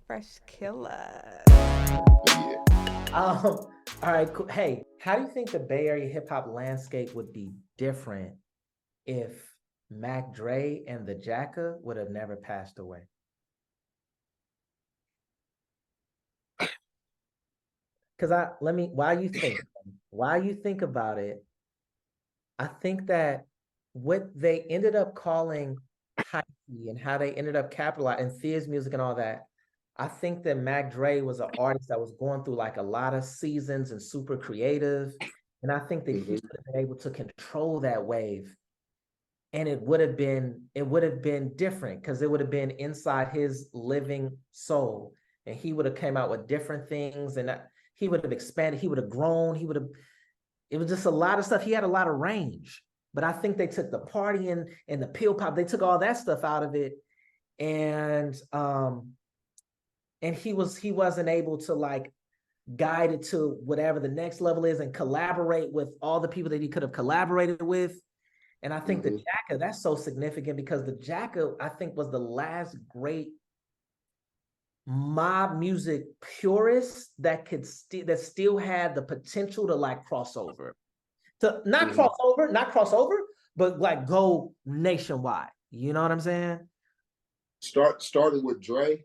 Fresh killer. Yeah. All right, cool. Hey, how do you think the Bay Area hip hop landscape would be different if Mac Dre and the Jacka would have never passed away? Because while you think about it, I think that what they ended up calling hypey and how they ended up capitalizing and Fizz music and all that. I think that Mac Dre was an artist that was going through like a lot of seasons and super creative. And I think that he Mhm. would have been able to control that wave. And it would have been different because it would have been inside his living soul. And he would have came out with different things and he would have expanded, he would have grown, it was just a lot of stuff. He had a lot of range, but I think they took the partying and the pill pop, they took all that stuff out of it. And he wasn't able to like guide it to whatever the next level is and collaborate with all the people that he could have collaborated with. And I think the Mhm. Jacka, that's so significant because the Jacka, I think, was the last great mob music purist that that still had the potential to like crossover. To Mhm. not cross over, but like go nationwide. You know what I'm saying? Starting with Dre,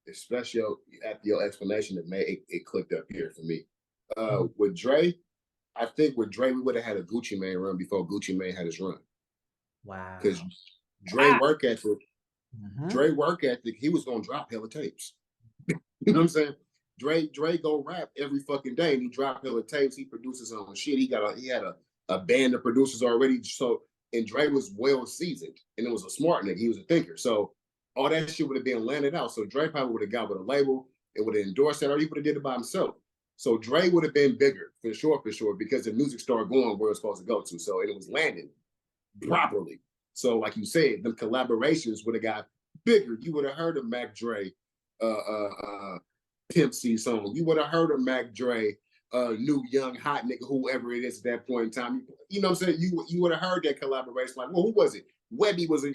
especially after your explanation, it clicked up here for me. Mhm. With Dre, I think with Dre we would have had a Gucci Mane run before Gucci Mane had his run because Wow. Dre Ah. work ethic, Mhm. Dre work ethic, he was gonna drop hella tapes. You know what I'm saying? Dre go rap every fucking day, and he drop hella tapes. He produces his own shit. He had a band of producers already. So and Dre was well seasoned, and it was a smart nigga. He was a thinker. So all that shit would have been landed out. So Dre probably would have got with a label. It would have endorsed that, or he would have did it by himself. So Dre would have been bigger for sure, because the music started going where it's supposed to go to. So and it was landing properly. So like you said, the collaborations would have got bigger. You would have heard of Mac Dre, uh, uh, uh, Pimp C song. You would have heard of Mac Dre, new young hot nigga, whoever it is at that point in time. You know what I'm saying? You would have heard that collaboration. Like, well, who was it? Webby was in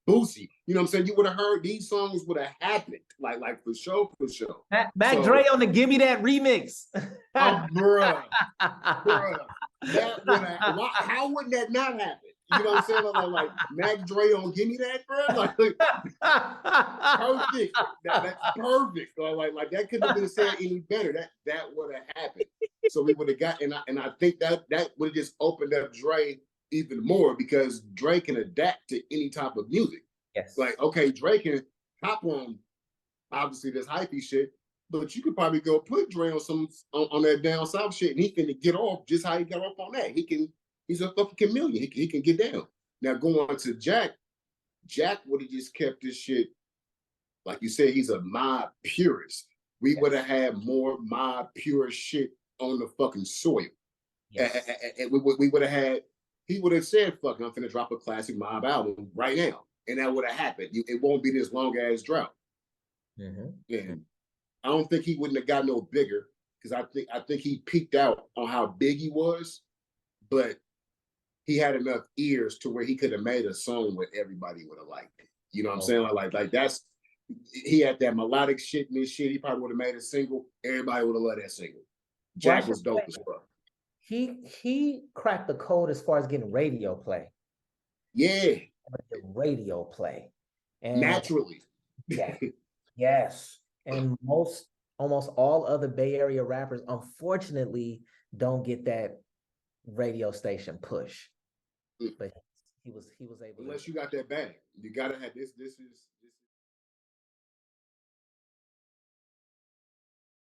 Boosie. You know what I'm saying? You would have heard these songs would have happened. Like for sure, for sure. Mac Dre So, on the Give Me That remix. bruh, bruh, that would have. How would that not happen? You know what I'm saying? Like Mac Dre on "Give Me That," bro. Perfect. That's perfect. Like that couldn't have been said any better. That would have happened. So we would have got, and I think that would have just opened up Dre even more because Dre can adapt to any type of music. Yes. Like, okay, Dre can hop on obviously this hypey shit, but you could probably go put Dre on on that down south shit, and he can get off just how he got off on that. He's a fucking chameleon. He can get down. Now going to Jack would have just kept this shit like you said. He's a mob purist. We would Yes. have had more mob purist shit on the fucking soil, Yes. and we would have had. He would have said, "Fuck, I'm finna drop a classic mob album right now," and that would have happened. It won't be this long ass drought. Mm-hmm. And I don't think he wouldn't have got no bigger because I think he peaked out on how big he was, but he had enough ears to where he could have made a song where everybody would have liked it. You know what I'm Oh, saying? Like that's he had that melodic shit in his shit. He probably would have made a single. Everybody would have loved that single. well, I Jack should was dope say as fuck. he cracked the code as far as getting radio play. Yeah, Radio play. And naturally. yeah, yes. And almost all other Bay Area rappers, unfortunately, don't get that radio station push. But he was able to. Unless you got that bag, you gotta have this. This is